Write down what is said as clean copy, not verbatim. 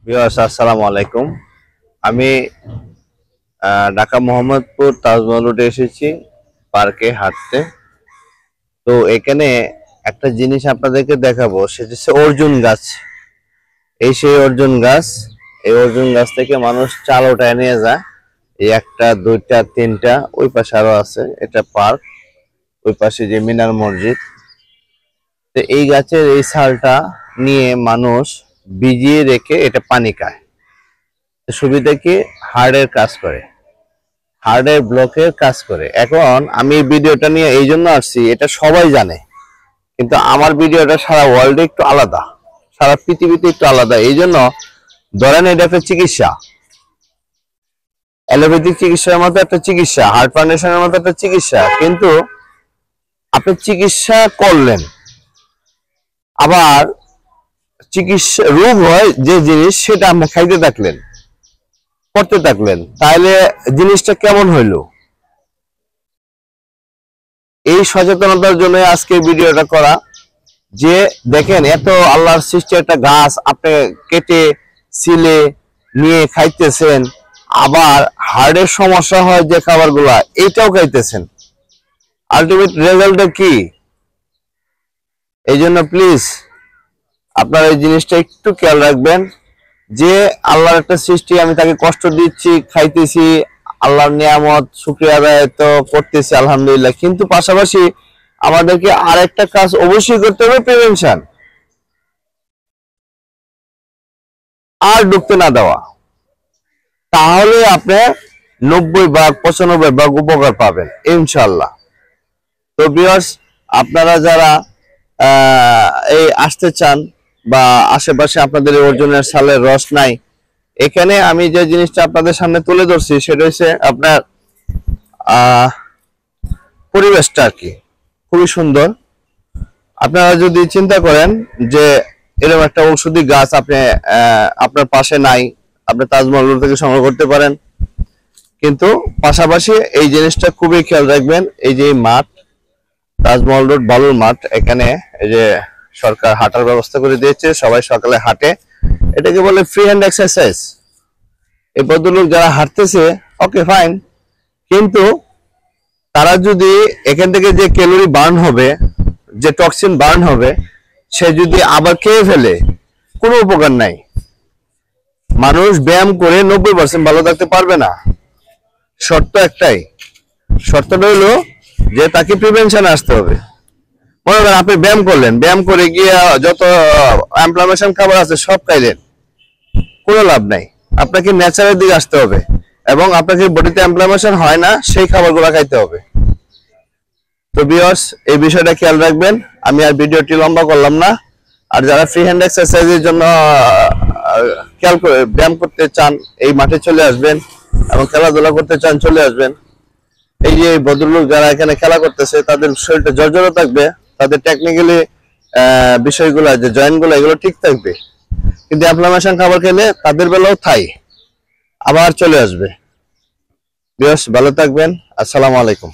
Viewers আসসালামু আলাইকুম। আমি ঢাকা মোহাম্মদপুর তাজমহল রোডে এসেছি পার্কে হাঁটতে। তো এখানে একটা জিনিস আপনাদেরকে দেখাবো, সেটা হচ্ছে অর্জুন গাছ। এই সেই অর্জুন গাছ। এই অর্জুন গাছ থেকে মানুষ চাল ওঠায় নিয়ে যায়। এই একটা দুইটা তিনটা, ওই পাশে আরো আছে। এটা পার্ক, ওই পাশে যে মিনার মসজিদ। তো এই গাছের এই ছালটা নিয়ে মানুষ ভিজিয়ে রেখে এটা পানি খায়। সুবিধা কি, হার্টের কাজ করে, হার্টের ব্লকের কাজ করে। এখন আমি এই ভিডিওটা নিয়ে এই জন্য আসছি, এটা সবাই জানে, কিন্তু আমার ভিডিওটা সারা ওয়ার্ল্ডে একটু আলাদা, সারা পৃথিবীতে একটু আলাদা। এই জন্য ধরেন এটা একটা চিকিৎসা, অ্যালোপ্যাথিক চিকিৎসার মতো একটা চিকিৎসা, হার্ট ফাউন্ডেশনের মতো একটা চিকিৎসা, কিন্তু আপনি চিকিৎসা করলেন, আবার চিকিৎসা রোগ হয় যে জিনিস, সেটা আপনি খাইতে থাকলেন, করতে থাকলেন, তাহলে জিনিসটা কেমন হইলো? এই সচেতনতার জন্য আজকে ভিডিওটা করা। যে দেখেন, এত আল্লাহর সৃষ্টি একটা গাছ আপনি কেটে ছিলে নিয়ে খাইতেছেন, আবার হার্টের সমস্যা হয় যে খাবারগুলা, এইটাও খাইতেছেন। আলটিমেট রেজাল্টটা কি? এই জন্য প্লিজ আপনারা এই জিনিসটা একটু খেয়াল রাখবেন, যে আল্লাহর একটা সৃষ্টি, আমি তাকে কষ্ট দিচ্ছি, খাইতেছি, আল্লাহর নিয়ামত শুকরিয়া আদায় তো করতেছি আলহামদুলিল্লাহ, কিন্তু পাশাপাশি আমাদেরকে আরেকটা কাজ অবশ্যই করতে হবে, প্রিভেনশন। আর ঢুকতে না দেওয়া, তাহলে আপনি 90 ভাগ 95 ভাগ উপকার পাবেন ইনশাল্লাহ। তো ভিউয়ার্স, আপনারা যারা এই আসতে চান বা আশেপাশে আপনাদের অর্জুনের ছালের রস নাই, এখানে আমি যে জিনিসটা আপনাদের সামনে তুলে ধরছি সেটা হচ্ছে আপনার পরিবেশটা আর কি খুবই সুন্দর। আপনারা যদি চিন্তা করেন যে এরকম একটা ঔষধি গাছ আপনি আপনার পাশে নাই, আপনি তাজমহল থেকে সংগ্রহ করতে পারেন, কিন্তু পাশাপাশি এই জিনিসটা খুবই খেয়াল রাখবেন। এই যে মাঠ, তাজমহল রোড বালুর মাঠ, এখানে এই যে সরকার হাঁটার ব্যবস্থা করে দিয়েছে, সবাই সকালে হাঁটে, এটাকে বলে ফ্রি হ্যান্ড এক্সারসাইজ। এই ভদ্রলোক যারা হাঁটতেছে, ওকে ফাইন, কিন্তু তারা যদি এখান থেকে যে ক্যালোরি বার্ন হবে, যে টক্সিন বার্ন হবে, সে যদি আবার খেয়ে ফেলে, কোনো উপকার নাই। মানুষ ব্যায়াম করে 90% ভালো থাকতে পারবে না। শর্ত একটাই, শর্তটা হলো যে তাকে প্রিভেনশনে আসতে হবে। মনে করেন আপনি ব্যায়াম করলেন, ব্যায়াম করে গিয়ে যত ইনফ্লামেশন খাবার আছে সব খাইলেন, কোনো লাভ নাই। আপনাকে ন্যাচারের দিকে আসতে হবে, এবং আপনাকে বডিতে ইনফ্লামেশন হয় না সেই খাবারগুলো খাইতে হবে। তো ভিউয়ার্স, এই বিষয়টা খেয়াল রাখবেন। আমি আর ভিডিওটি লম্বা করলাম না। আর যারা ফ্রি হ্যান্ড এক্সারসাইজের জন্য খেয়াল করে ব্যায়াম করতে চান, এই মাঠে চলে আসবেন, এবং খেলাধুলা করতে চান, চলে আসবেন। এই যে ভদ্রলোক যারা এখানে খেলা করতেছে, তাদের শরীরটা জর্জর থাকবে, তাদের টেকনিক্যালি বিষয়গুলো, যে জয়েন্ট গুলো, এগুলো ঠিক থাকবে, কিন্তু ইনফ্লামেশন খাবার খেলে তাদের বেলাও থাই আবার চলে আসবে। ভিউয়ার্স, ভালো থাকবেন। আসসালামু আলাইকুম।